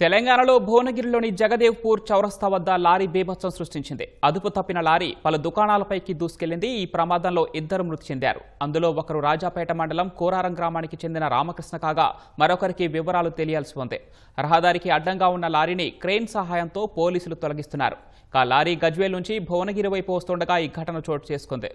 తెలంగాణలో భువనగిరిలోని జగదేవ్పూర్ చౌరస్తా వద్ద లారీ బీభత్సం సృష్టించింది. అదుపు తప్పిన లారీ పలు దుకాణాలపైకి దూసుకెళ్లింది. ఈ ప్రమాదంలో 2 మృతి చెందారు. అందులో ఒకరు రాజాపేట మండలం కోరారం గ్రామానికి చెందిన రామకృష్ణ కాగా మరొకరికి వివరాలు తెలియాల్సి ఉంది. రహదారికి అడ్డంగా ఉన్న లారీని క్రేన్ సహాయంతో పోలీసులు తొలగిస్తున్నారు. లారీ గజ్వేల్ నుంచి భువనగిరి వైపు వస్తుండగా ఈ ఘటన చోటు చేసుకుంది.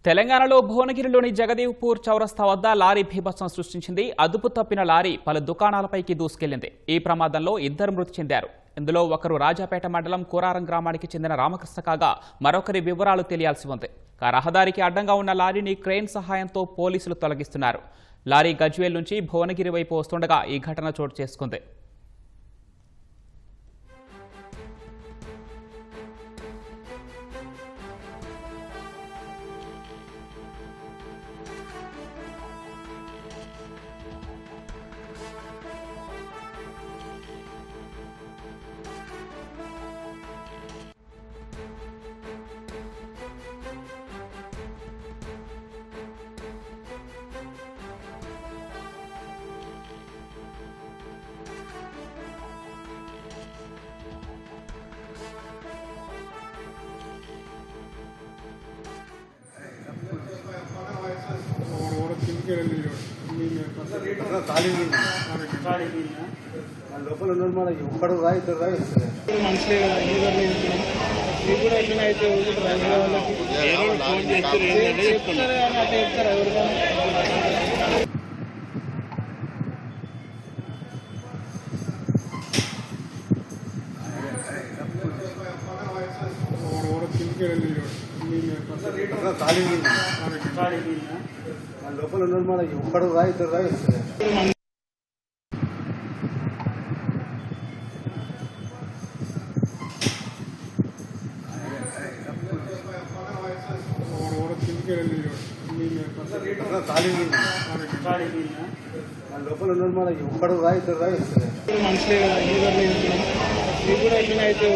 తెలంగాణలో భువనగిరిలోని జగదేవ్పూర్ చౌరస్తా వద్ద లారీ బీభత్సం సృష్టించింది. అదుపు తప్పిన లారీ పలు దుకాణాలపైకి దూసుకెళ్లింది. ఈ ప్రమాదంలో 2 మృతి చెందారు. ఇందులో ఒకరు రాజాపేట మండలం కోరారం గ్రామానికి చెందిన రామకృష్ణ కాగా మరొకరి వివరాలు తెలియాల్సి ఉంది. రహదారికి అడ్డంగా ఉన్న లారీని క్రేన్ సహాయంతో పోలీసులు తొలగిస్తున్నారు. లారీ గజ్వేల్ నుంచి భువనగిరి వైపు వస్తుండగా ఈ ఘటన చోటు చేసుకుంది. లోపల ఒక్కడు రా 2 రా మనుషులే కదా అయితే లోపల ఒక్కడు రా 2 రా లోపల ఒక్కడు రా 2 రా మనుషులే కదా అయితే